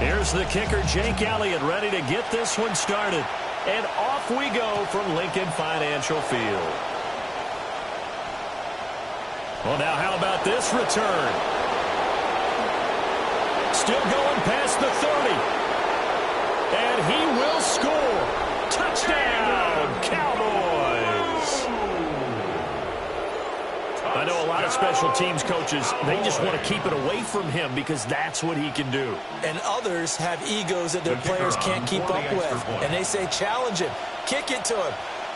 Here's the kicker, Jake Elliott, ready to get this one started. And off we go from Lincoln Financial Field. Well, now how about this return? Still going past the 30. And he will score. Touchdown, Cowboys. I know a lot of special teams coaches, they just want to keep it away from him because that's what he can do. And others have egos that their players can't keep up with. And they say, challenge him, kick it to him.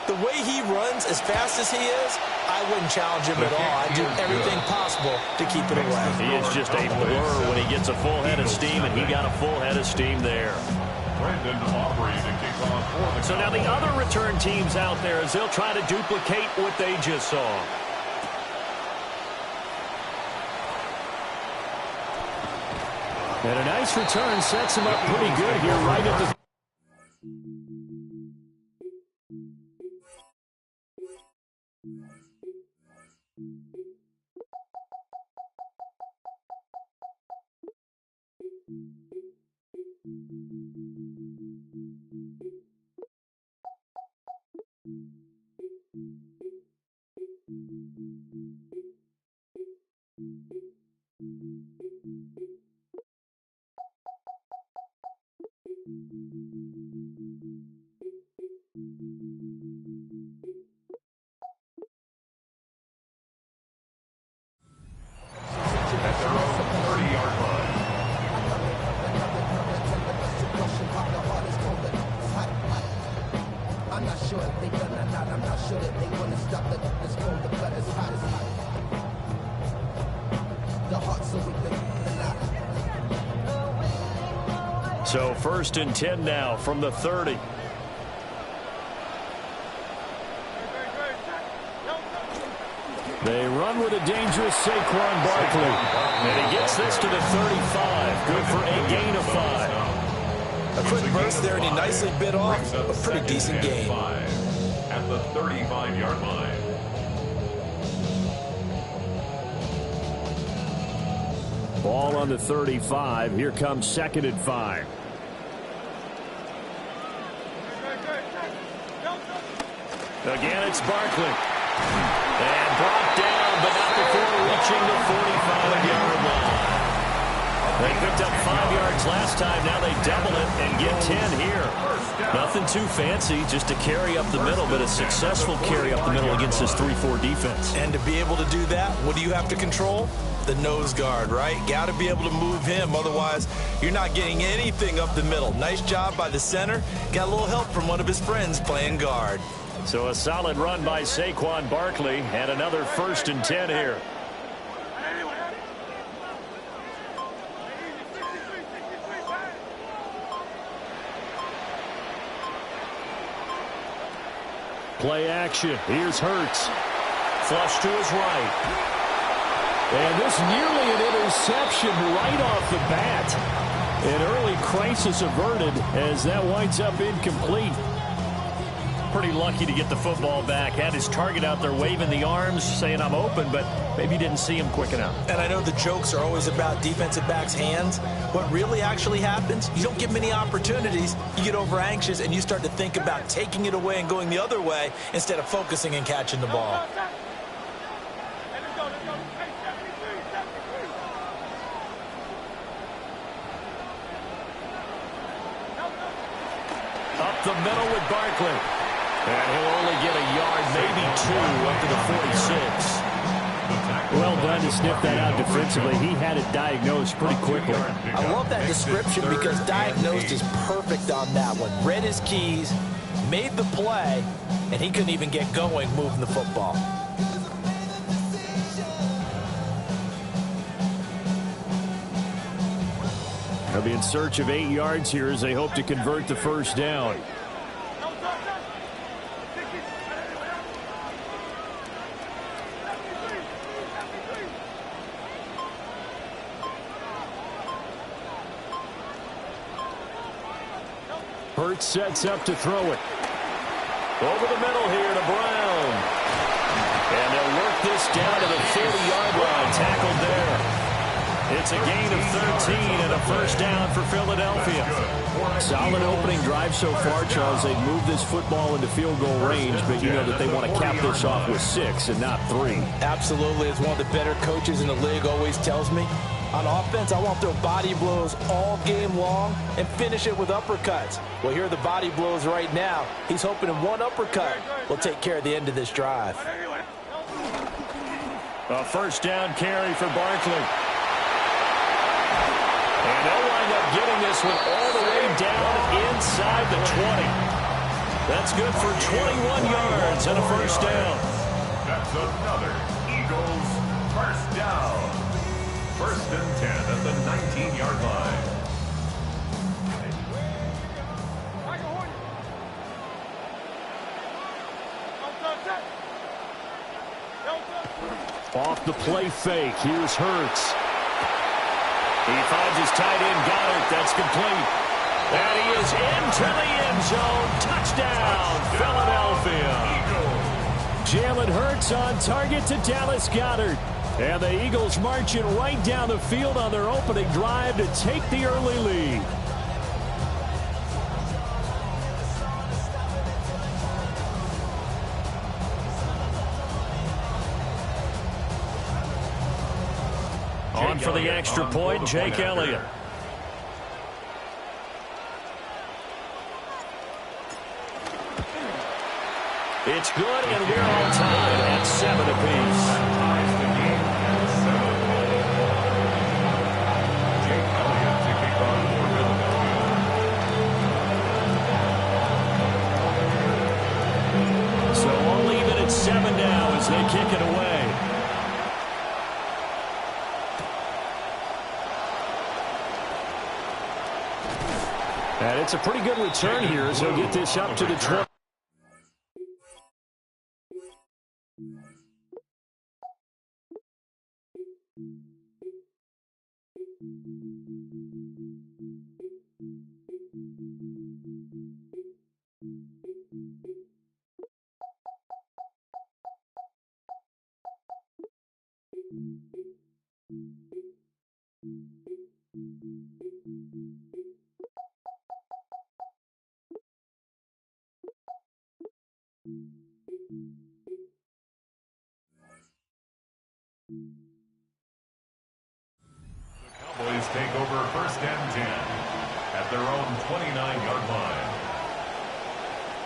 The way he runs as fast as he is, I wouldn't challenge him at all. I'd do everything possible to keep it away. He is just a blur when he gets a full head of steam, and he got a full head of steam there. So now the other return teams out there as they'll try to duplicate what they just saw. And a nice return sets him up pretty good here right at the... So 1st and 10 now from the 30. They run with a dangerous Saquon Barkley. And he gets this to the 35. Good for a gain of 5. A quick burst there, and he nicely bit off a pretty decent gain. At the 35-yard line. Ball on the 35. Here comes 2nd and 5. Again, it's Barkley. And brought down, but not before reaching the 45-yard line. They picked up 5 yards last time. Now they double it and get 10 here. Nothing too fancy, just a carry up the middle, but a successful carry up the middle against this 3-4 defense. And to be able to do that, what do you have to control? The nose guard, right? Got to be able to move him. Otherwise, you're not getting anything up the middle. Nice job by the center. Got a little help from one of his friends playing guard. So a solid run by Saquon Barkley and another 1st and 10 here. Play action. Here's Hurts. Flush to his right. And this nearly an interception right off the bat. An early crisis averted as that winds up incomplete. Pretty lucky to get the football back. Had his target out there waving the arms, saying I'm open, but maybe didn't see him quick enough. And I know the jokes are always about defensive backs' hands. What really actually happens, you don't get many opportunities. You get over anxious, and you start to think about taking it away and going the other way instead of focusing and catching the ball. Up the middle with Barkley. And he'll only get a yard, maybe 2, up to the 46. Well done to sniff that out defensively. He had it diagnosed pretty quickly. I love that description because diagnosed is perfect on that one. Read his keys, made the play, and he couldn't even get going moving the football. They'll be in search of 8 yards here as they hope to convert the 1st down. Hurts sets up to throw it. Over the middle here to Brown. And they'll work this down to the 40-yard line. Tackled there. It's a gain of 13 and a first down for Philadelphia. Solid opening drive so far, Charles. They've moved this football into field goal range, but you know that they want to cap this off with 6 and not 3. Absolutely. As one of the better coaches in the league always tells me, on offense, I want to throw body blows all game long and finish it with uppercuts. Well, here are the body blows right now. He's hoping in one uppercut will take care of the end of this drive. A first down carry for Barkley. And they'll wind up getting this one all the way down inside the 20. That's good for 21 yards and a first down. That's another Eagles first down. First and 10 at the 19-yard line. Off the play fake, here's Hurts. He finds his tight end, Goddard. That's complete. And he is into the end zone. Touchdown, Philadelphia. Jalen Hurts on target to Dallas Goedert. And the Eagles marching right down the field on their opening drive to take the early lead. On for the extra point, Jake Elliott. It's good, and we're on time at 7 apiece. Jake Elliott to kick on for Philadelphia. So we'll leave it at 7 now as they kick it away. And it's a pretty good return here as they'll get this up to the 20. Cowboys take over first and 10 at their own 29-yard line.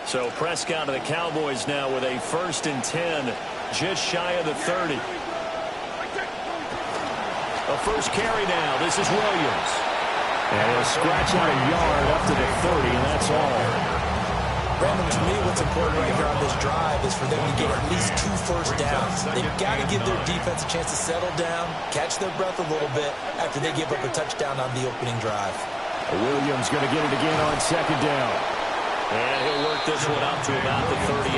So Prescott of the Cowboys now with a first and 10, just shy of the 30. A first carry now. This is Williams. And he'll scratch out a yard up to the 30, and that's all. Brandon, to me, what's important right here on this drive is for them to get at least 2 first downs. They've got to give their defense a chance to settle down, catch their breath a little bit after they give up a touchdown on the opening drive. Williams going to get it again on second down. And he'll work this one up to about the 38.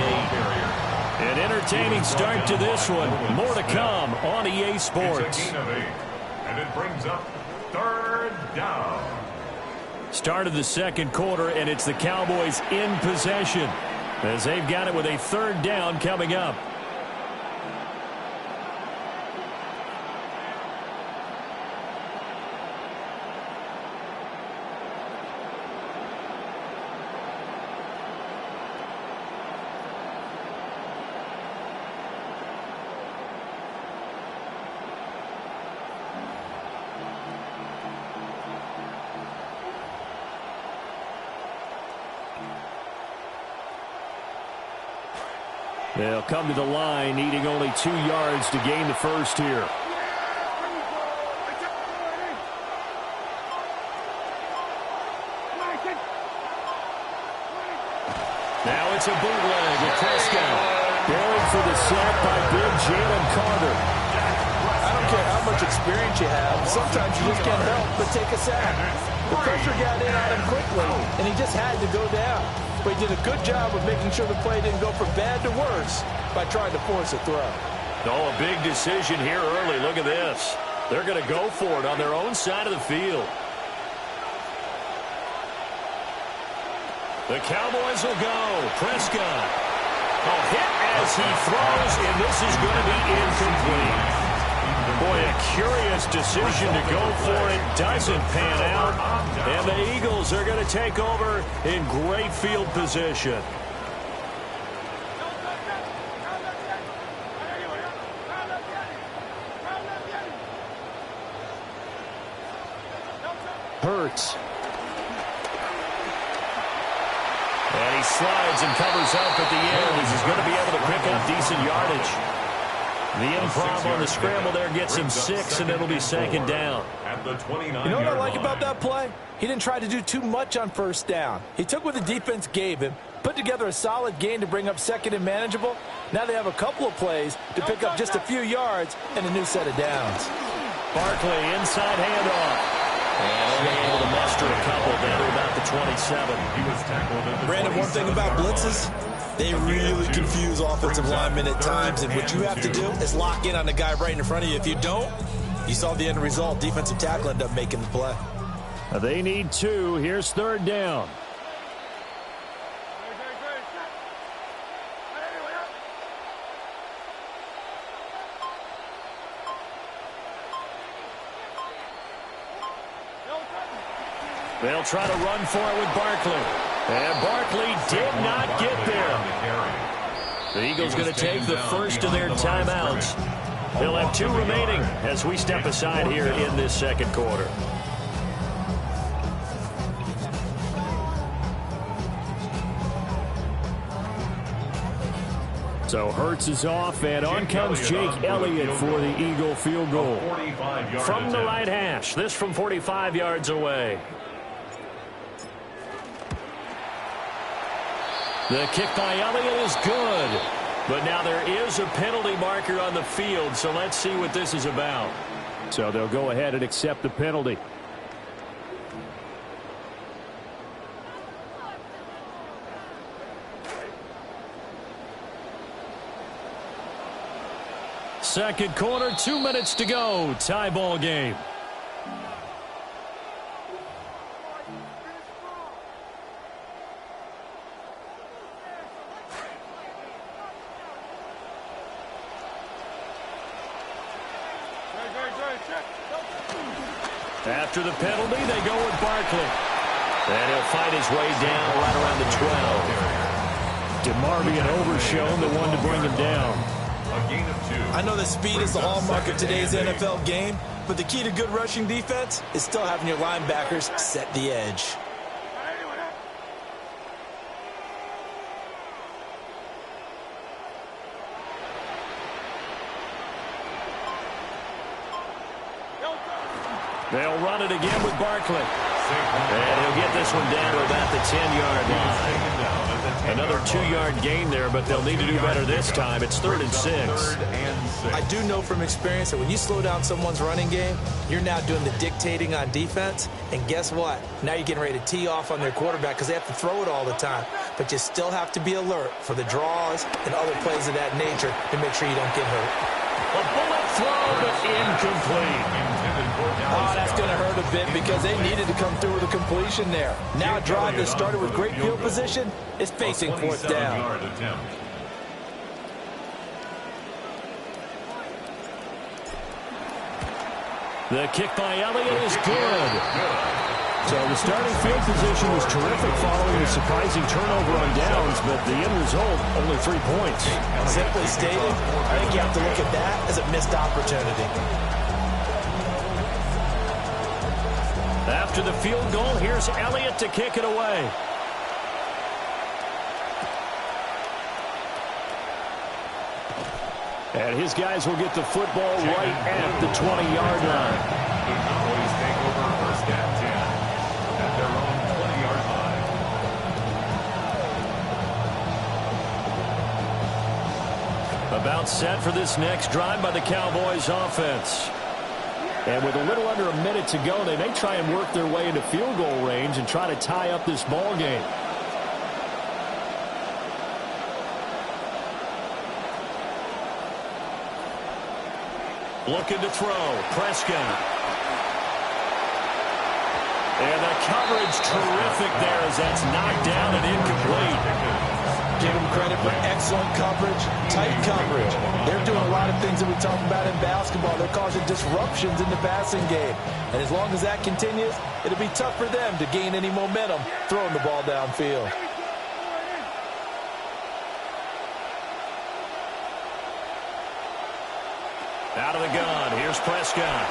An entertaining start to this one. More to come on EA Sports. It's a gain of 8, and it brings up third down. Start of the second quarter, and it's the Cowboys in possession as they've got it with a third down coming up. They'll come to the line, needing only 2 yards to gain the first here. Now it's a bootleg with Prescott. Buried for the sack by big Jalen Carter. I don't care how much experience you have. Sometimes you just can't help but take a sack. The pressure got in on him quickly, and he just had to go down. But he did a good job of making sure the play didn't go from bad to worse by trying to force a throw. Oh, a big decision here early. Look at this. They're going to go for it on their own side of the field. The Cowboys will go. Prescott. A hit as he throws, and this is going to be incomplete. Boy, a curious decision to go for it. Doesn't pan out. And the Eagles are going to take over in great field position. Hurts. And he slides and covers up at the end as he's going to be able to pick up decent yardage. The improv on the scramble there gets him 6, and it'll be second down. You know what I like about that play? He didn't try to do too much on first down. He took what the defense gave him, put together a solid gain to bring up second and manageable. Now they have a couple of plays to pick up just a few yards and a new set of downs. Barkley, inside handoff. And only able to muster a couple down to about the 27. Brandon, one thing about blitzes, they really confuse offensive linemen at times, and what you have to do is lock in on the guy right in front of you. If you don't, you saw the end result. Defensive tackle ended up making the play. They need 2. Here's third down. They'll try to run for it with Barkley. And Barkley did not get there. The Eagles going to take the first of their timeouts. They'll have 2 remaining as we step aside here in this second quarter. So Hurts is off, and on comes Jake Elliott for the Eagle field goal. From the right hash, this from 45 yards away. The kick by Elliott is good. But now there is a penalty marker on the field, so let's see what this is about. So they'll go ahead and accept the penalty. Second quarter, 2 minutes to go. Tie ball game. After the penalty, they go with Barkley. And he'll fight his way down right around the 12. DeMarvion Overshown, the one to bring him down. A gain of 2. I know that speed is the hallmark of today's NFL game, but the key to good rushing defense is still having your linebackers set the edge. They'll run it again with Barkley. And he'll get this one down to about the 10-yard line. Another 2-yard gain there, but they'll need to do better this time. It's 3rd and 6. I do know from experience that when you slow down someone's running game, you're now doing the dictating on defense. And guess what? Now you're getting ready to tee off on their quarterback because they have to throw it all the time. But you still have to be alert for the draws and other plays of that nature to make sure you don't get hurt. A bullet throw, but incomplete. Oh, that's going to hurt a bit because they needed to come through with a completion there. Now a drive that started with great field position is facing 4th down. The kick by Elliott is good. So the starting field position was terrific following a surprising turnover on downs, but the end result, only 3 points. Simply stated, I think you have to look at that as a missed opportunity. After the field goal, here's Elliott to kick it away. And his guys will get the football right at the 20-yard line. The Cowboys take over first and 10 at their own 20-yard line. About set for this next drive by the Cowboys offense. And with a little under a minute to go, they may try and work their way into field goal range and try to tie up this ball game. Looking to throw. Prescott. And the coverage terrific there as that's knocked down and incomplete. Give them credit for excellent coverage, tight coverage. They're doing a lot of things that we talk about in basketball. They're causing disruptions in the passing game. And as long as that continues, it'll be tough for them to gain any momentum throwing the ball downfield. Out of the gun, here's Prescott.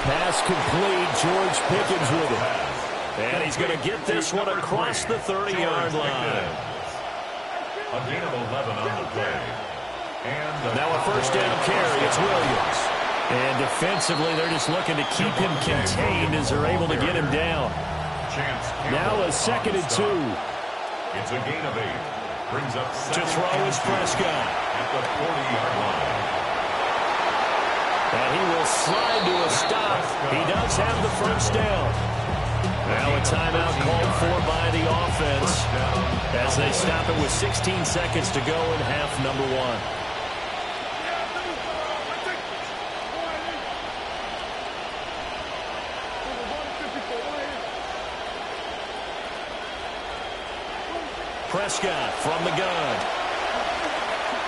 Pass complete, George Pickens with it. And he's going to get this one across the 30-yard line. A gain of 11 on the play. And now a first down carry, it's Williams. And defensively, they're just looking to keep him contained as they're able to get him down. Now a 2nd and 2. It's a gain of 8. Brings up to throw is Prescott. At the 40-yard line. And he will slide to a stop. He does have the first down. Now a timeout called for by the offense as they stop it with 16 seconds to go in half number 1. Prescott from the gun.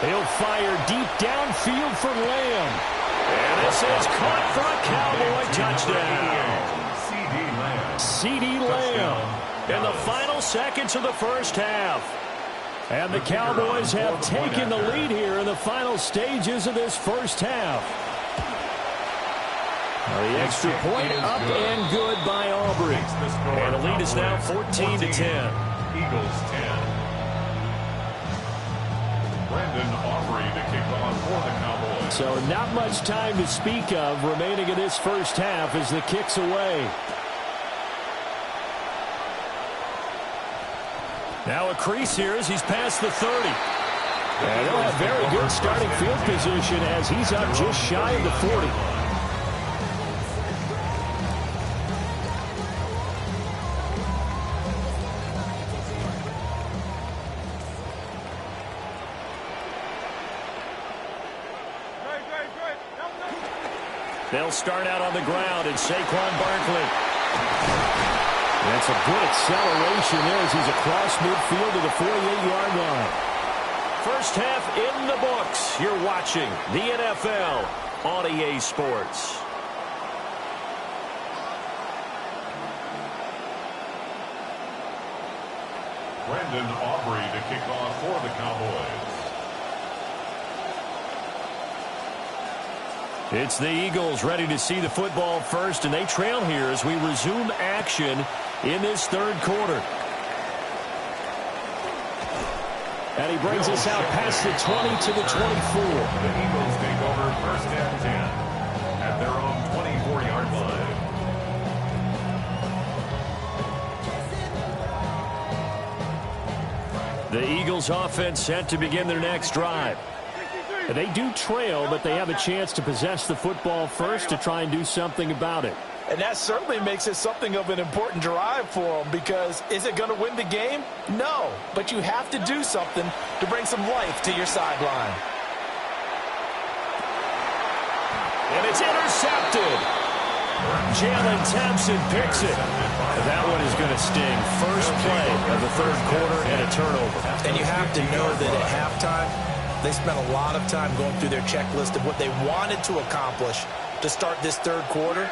He'll fire deep downfield for Lamb. And this is caught for a Cowboy touchdown. CeeDee Lamb in the final seconds of the first half. And the Cowboys have taken the lead here in the final stages of this first half. The extra point up and good by Aubrey. And the lead is now 14-10. Eagles 10. Brandon Aubrey to kick off for the Cowboys. So not much time to speak of remaining in this first half as the kick's away. Now a crease here as he's past the 30. And they'll have very good starting field position as he's up just shy of the 40. They'll start out on the ground, and Saquon Barkley. That's a good acceleration there as he's across midfield to the 48-yard line. First half in the books. You're watching the NFL on EA Sports. Brandon Aubrey to kick off for the Cowboys. It's the Eagles ready to see the football first, and they trail here as we resume action in this third quarter. And he brings us out past the 20 to the 24. The Eagles take over first and 10 at their own 24-yard line. The Eagles offense set to begin their next drive. They do trail, but they have a chance to possess the football first to try and do something about it. And that certainly makes it something of an important drive for them, because is it going to win the game? No, but you have to do something to bring some life to your sideline. And it's intercepted. Jalen Thompson picks it. That one is going to sting. First play of the third quarter and a turnover. And you have to know that at halftime, they spent a lot of time going through their checklist of what they wanted to accomplish to start this third quarter.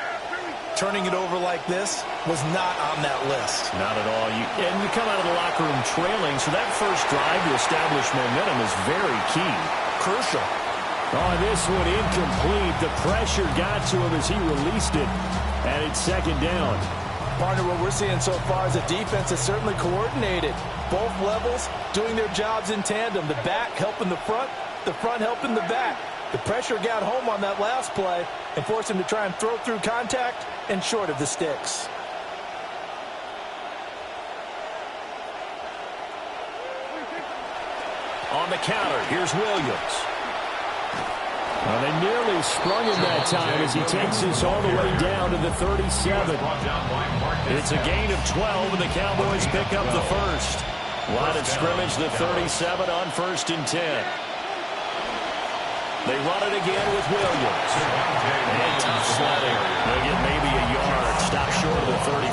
Turning it over like this was not on that list. Not at all. And you come out of the locker room trailing, so that first drive to establish momentum is very key. Crucial. Oh, this one incomplete. The pressure got to him as he released it, and it's second down. Partner, what we're seeing so far is the defense is certainly coordinated. Both levels doing their jobs in tandem. The back helping the front helping the back. The pressure got home on that last play and forced him to try and throw through contact and short of the sticks. On the counter, here's Williams. Well, they nearly sprung him that time as he takes this all the way down to the 37. It's a gain of 12, and the Cowboys pick up the first. Line of scrimmage, the 37 on 1st and 10. They run it again with Williams. And tough sledding. They'll get maybe a yard. Stop short of the 35.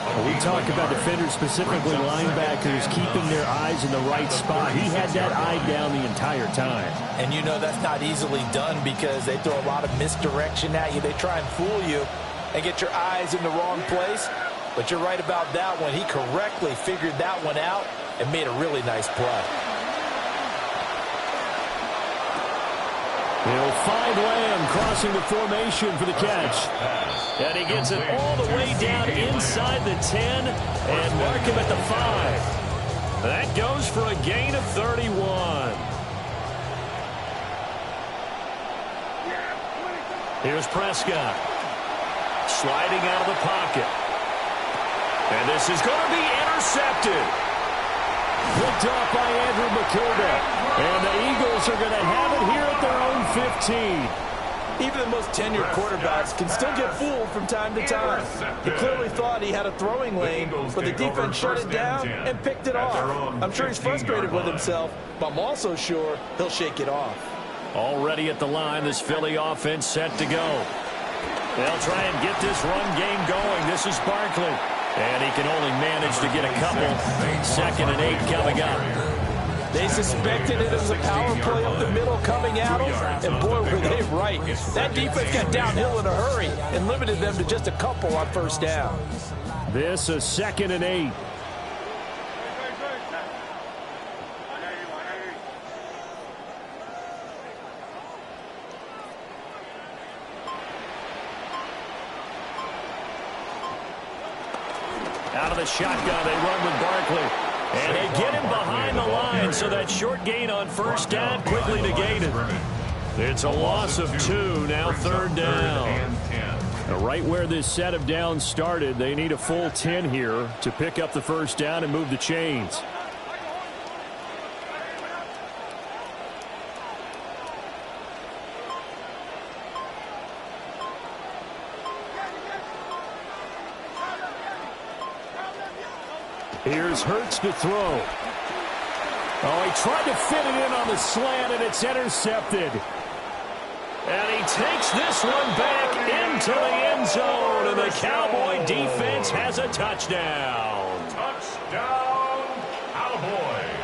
A We talk about defenders, specifically linebackers, keeping their eyes in the right spot. He had that eye down the entire time. And you know that's not easily done because they throw a lot of misdirection at you. They try and fool you and get your eyes in the wrong place. But you're right about that one. He correctly figured that one out and made a really nice play. He'll find Lamb crossing the formation for the catch. And he gets it all the way down inside the 10 and mark him at the 5. That goes for a gain of 31. Here's Prescott. Sliding out of the pocket. And this is going to be intercepted. Picked off by Andrew McCullough. And the Eagles are going to have it here at their own 15. Even the most tenured quarterbacks can still get fooled from time to time. He clearly thought he had a throwing lane, but the defense shut it down and picked it off. I'm sure he's frustrated with himself, but I'm also sure he'll shake it off. Already at the line, this Philly offense set to go. They'll try and get this run game going. This is Barkley. And he can only manage to get a couple. 2nd and 8 coming up. They suspected it as a power play up the middle coming at them, and boy, were they right. That defense got downhill in a hurry and limited them to just a couple on first down. This is 2nd and 8. Out of the shotgun, they run with Barkley. And they get him behind the line, so that short gain on first down quickly negated. It's a loss of 2, now 3rd down. Right where this set of downs started, they need a full 10 here to pick up the first down and move the chains. Here's Hurts to throw. Oh, he tried to fit it in on the slant, and it's intercepted. And he takes this one back into the end zone, and the Cowboy defense has a touchdown. Touchdown, Cowboys.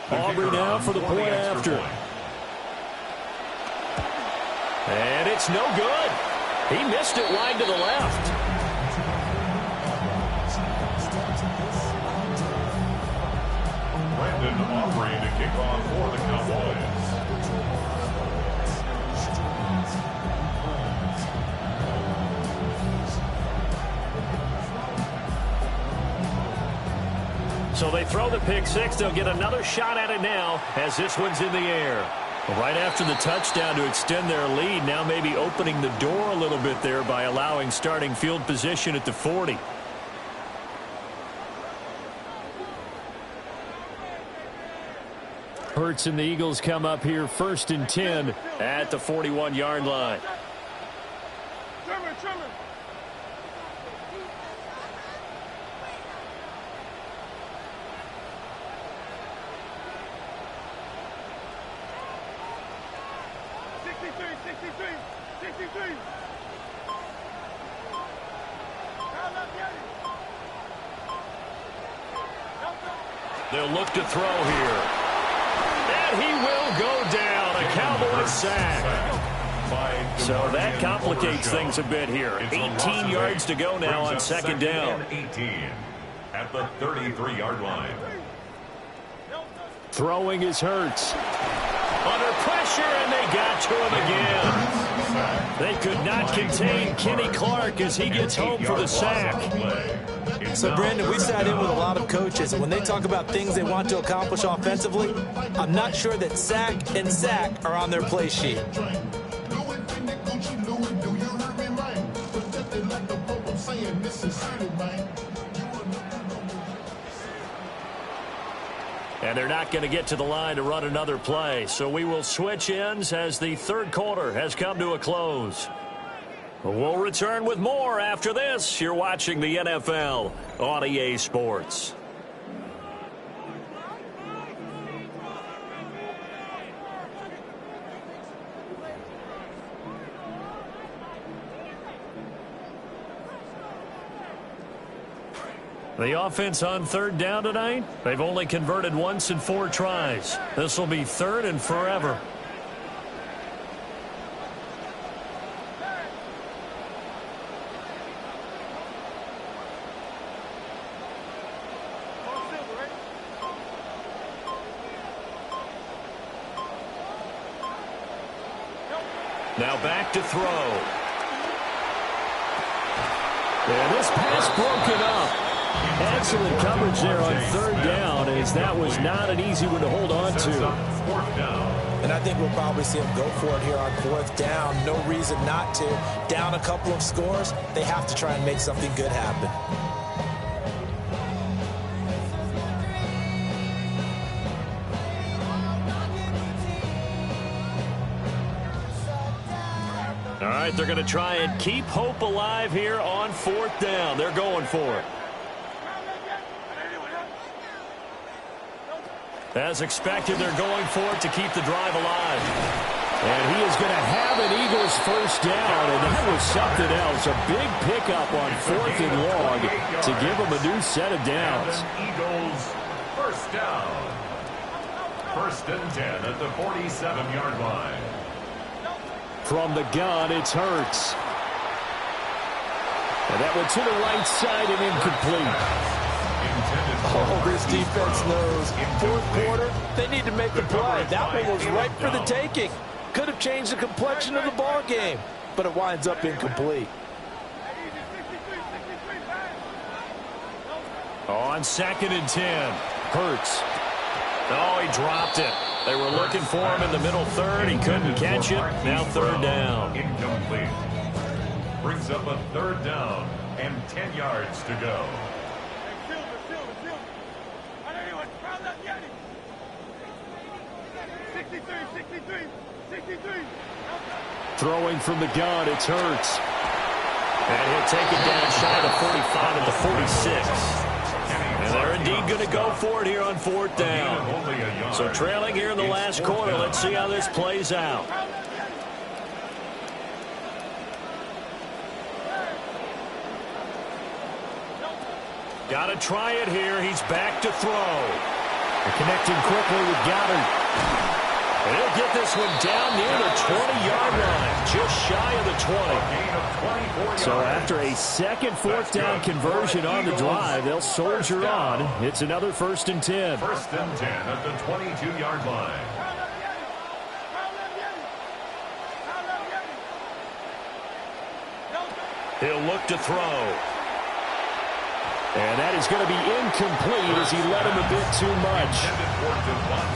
Aubrey now for the point after. And it's no good. He missed it wide to the left. Aubrey to kick off for the Cowboys. So they throw the pick six. They'll get another shot at it now as this one's in the air. Right after the touchdown to extend their lead, now maybe opening the door a little bit there by allowing starting field position at the 40. Hurts and the Eagles come up here 1st and 10 at the 41-yard line. They'll look to throw here. And he will go down. A Cowboy sack. So that complicates things a bit here. 18 yards to go now on 2nd down. 18 at the 33-yard line. Throwing is Hurts. Under pressure, and they got to him again. They could not contain Kenny Clark as he gets home for the sack. So, Brandon, we sat in with a lot of coaches, and when they talk about things they want to accomplish offensively, I'm not sure that sack and sack are on their play sheet. And they're not going to get to the line to run another play. So we will switch ends as the third quarter has come to a close. We'll return with more after this. You're watching the NFL on EA Sports. The offense on third down tonight, they've only converted once in 4 tries. This will be third and forever. Now back to throw. And this pass broken up. Excellent coverage there on third down, as that was not an easy one to hold on to. And I think we'll probably see them go for it here on 4th down. No reason not to. Down a couple of scores, they have to try and make something good happen. All right, they're going to try and keep hope alive here on 4th down. They're going for it. As expected, they're going for it to keep the drive alive. And he is going to have an Eagles first down, and that was something else. A big pickup on 4th and long to give them a new set of downs. Eagles first down. 1st and 10 at the 47-yard line. From the gun, it's Hurts. And that went to the right side and incomplete. Oh, this defense knows. 4th quarter, they need to make the play. That one was right for the taking. Could have changed the complexion of the ball game, but it winds up incomplete. On 2nd and 10, Hurts. Oh, he dropped it. They were looking for him in the middle third. He couldn't catch it. Now 3rd down. Incomplete. Brings up a 3rd down and 10 yards to go. Throwing from the gun, it's Hurts. And he'll take it down shy of the 45 at the 46. And they're indeed going to go for it here on 4th down. So trailing here in the last quarter. Let's see how this plays out. Got to try it here. He's back to throw. They're connecting quickly with Goddard. And he'll get this one down near the 20-yard line, just shy of the 20. So after a second 4th down conversion on the drive, they'll soldier on. It's another 1st and 10. 1st and 10 at the 22-yard line. He'll look to throw. And that is going to be incomplete as he led him a bit too much.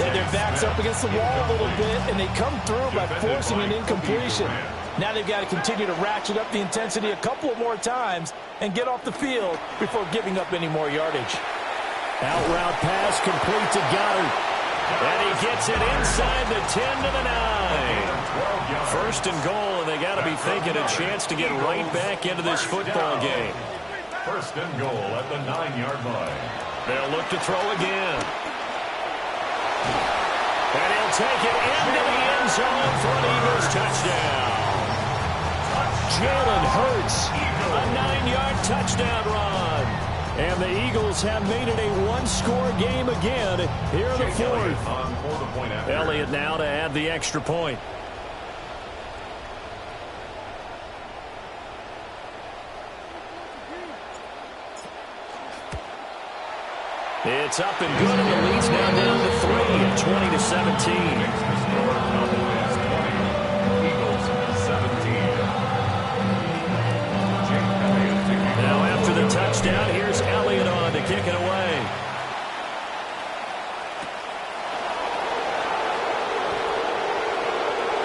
And their back's up against the wall a little bit, and they come through by forcing an incompletion. Now they've got to continue to ratchet up the intensity a couple of more times and get off the field before giving up any more yardage. Out route pass complete to Goddard. And he gets it inside the 10 to the 9. 1st and goal, and they got to be thinking a chance to get right back into this football game. 1st and goal at the 9-yard line. They'll look to throw again. And he'll take it into the end zone for an Eagles touchdown. Jalen Hurts, a 9-yard touchdown run. And the Eagles have made it a one-score game again here in the 4th. Elliott now to add the extra point. It's up and good, and the lead's now down to 3 at 20-17. Now after the touchdown, here's Elliott on to kick it away.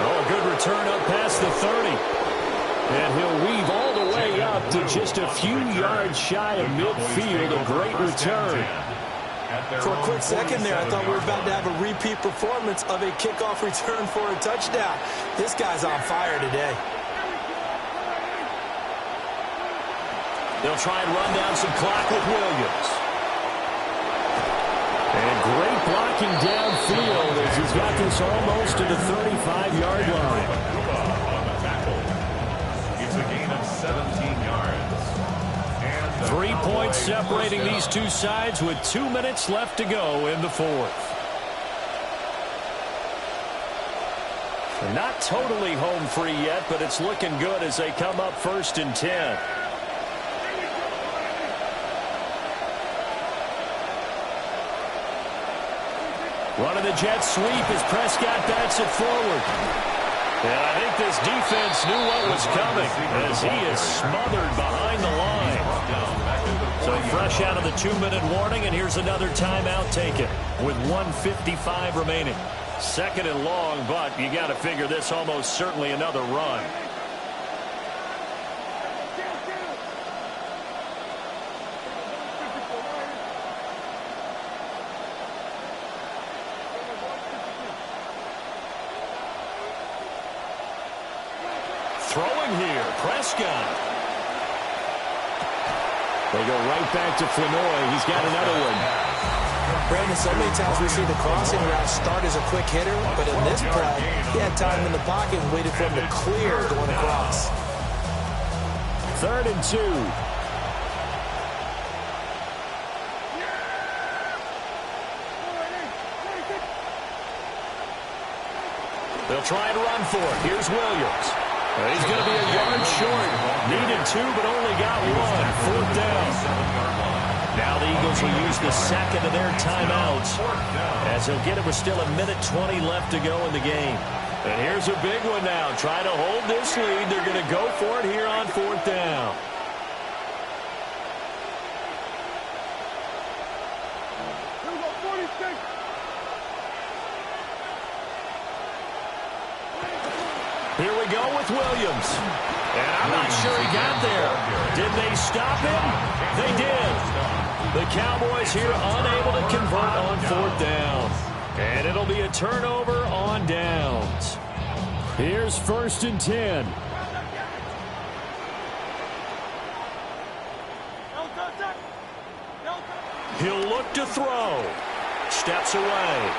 Oh, a good return up past the 30. And he'll weave all the way up to just a few yards shy of midfield. A great return. For a quick second there, I thought we were about to have a repeat performance of a kickoff return for a touchdown. This guy's on fire today. They'll try and run down some clock with Williams. And great blocking downfield as he's got this almost to the 35-yard line. On the tackle. It's a gain of 17 yards. And 3 points separating these two sides with 2 minutes left to go in the fourth. Not totally home free yet, but it's looking good as they come up 1st and 10. Running the jet sweep as Prescott bats it forward. And I think this defense knew what was coming as he is smothered behind the line. So fresh out of the 2-minute warning, and here's another timeout taken with 1:55 remaining. 2nd and long, but you got to figure this almost certainly another run. Throwing here, Prescott. They go right back to Flanoy. He's got another one. Brandon, so many times we see the crossing route start as a quick hitter, but in this play, he had time in the pocket and waited for him to clear going across. 3rd and 2. They'll try and run for it. Here's Williams. He's going to be a yard short. Needed 2, but only got 1. 4th down. Now the Eagles will use the 2nd of their timeouts as they'll get it with still 1:20 left to go in the game. And here's a big one now. Trying to hold this lead. They're going to go for it here on 4th down. Here we go with Williams. And I'm not sure he got there. Did they stop him? They did. The Cowboys here unable to convert on 4th down. And it'll be a turnover on downs. Here's 1st and 10. He'll look to throw. Steps away.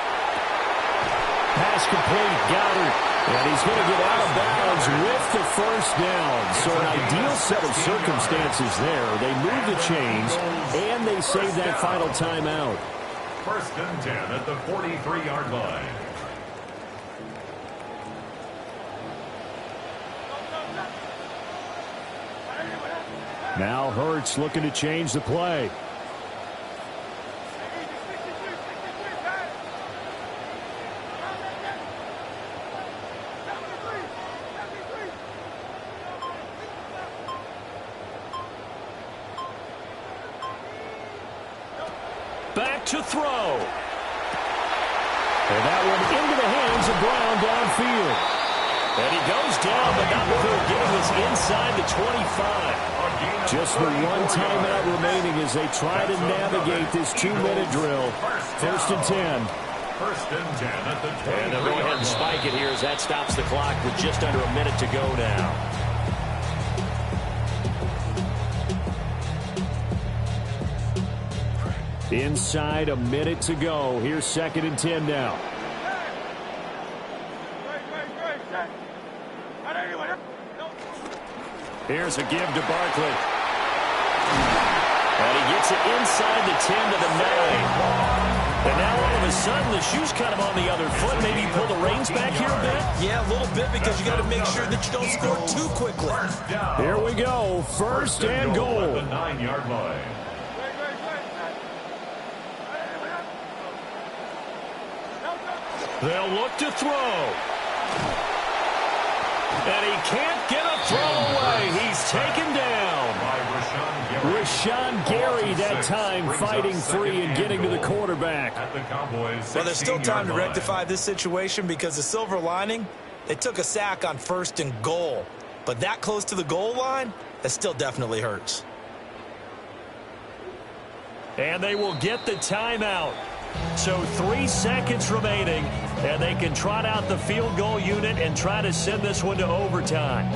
Pass complete. Goddard. And he's going to get out of bounds with the 1st down. So an ideal set of circumstances there. They move the chains, and they save that final timeout. 1st and 10 at the 43-yard line. Now Hurts looking to change the play. Back to throw. And that one into the hands of Brown downfield. And he goes down, but not before getting us inside the 25. Just the one timeout remaining as they try to navigate this 2-minute drill. 1st and 10. 1st and 10 at the 20. And they'll go ahead and spike it here as that stops the clock with just under a minute to go now. Inside a minute to go. Here's 2nd and 10 now. Here's a give to Barkley. And he gets it inside the 10 to the 9. And now all of a sudden the shoe's kind of on the other foot. Maybe pull the reins back here a bit? Yeah, a little bit because you got to make sure that you don't score too quickly. Here we go. 1st and goal. At the 9-yard line. They'll look to throw. And he can't get a throw away. He's taken down. Rashawn Gary that time fighting free and getting to the quarterback. Well, there's still time to rectify this situation because the silver lining, they took a sack on 1st and goal. But that close to the goal line, that still definitely hurts. And they will get the timeout. So 3 seconds remaining, and they can trot out the field goal unit and try to send this one to overtime.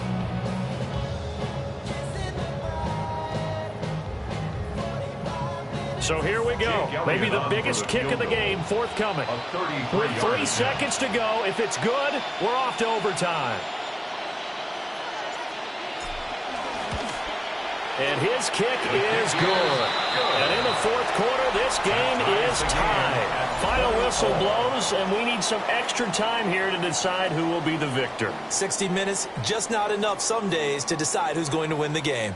So here we go. Maybe the biggest kick of the game forthcoming. With 3 seconds to go, if it's good, we're off to overtime. And his kick is good. And in the fourth quarter, this game is tied. Final whistle blows, and we need some extra time here to decide who will be the victor. 60 minutes, just not enough some days to decide who's going to win the game.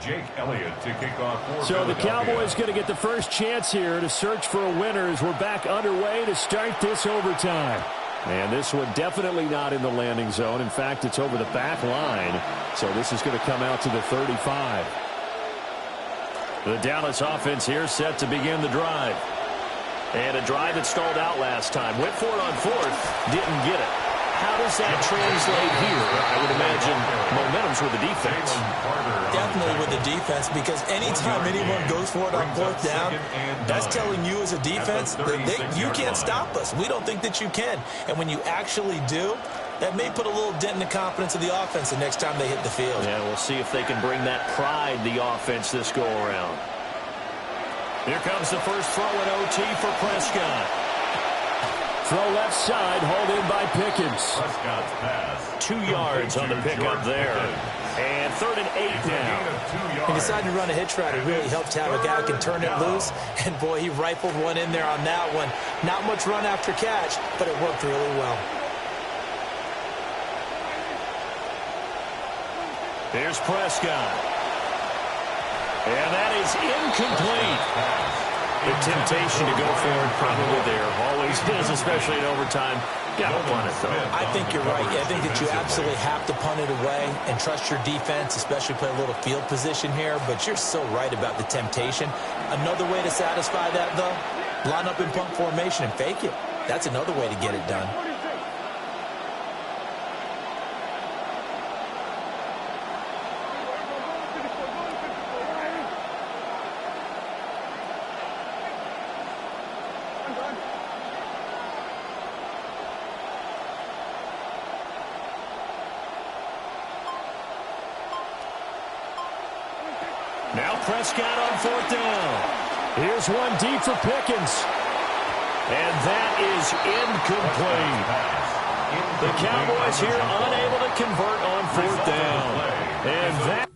Jake Elliott to kick off for So the Philadelphia. Cowboys going to get the first chance here to search for a winner as we're back underway to start this overtime. And this one definitely not in the landing zone. In fact, it's over the back line. So this is going to come out to the 35. The Dallas offense here set to begin the drive. And a drive that stalled out last time. Went for it on fourth. Didn't get it. How does that translate here? I would imagine momentum's with the defense. Definitely with the defense, because anytime anyone goes for it on fourth down, that's telling you as a defense that you can't stop us. We don't think that you can. And when you actually do, that may put a little dent in the confidence of the offense the next time they hit the field. Yeah, we'll see if they can bring that pride, the offense, this go-around. Here comes the first throw in OT for Prescott. Throw left side, hauled in by Pickens. 2 yards on the pickup there. And 3rd and 8 now. He decided to run a hitch route. It really helps to have a guy who can turn it loose. And, boy, he rifled one in there on that one. Not much run after catch, but it worked really well. Here's Prescott. And that is incomplete. The temptation to go for it probably there. Always is, especially in overtime. Got to punt it, though. I think you're right. I think that you absolutely have to punt it away and trust your defense, especially play a little field position here. But you're so right about the temptation. Another way to satisfy that, though, line up in punt formation and fake it. That's another way to get it done. Now Prescott on 4th down. Here's one deep for Pickens. And that is incomplete. The Cowboys here unable to convert on 4th down. And that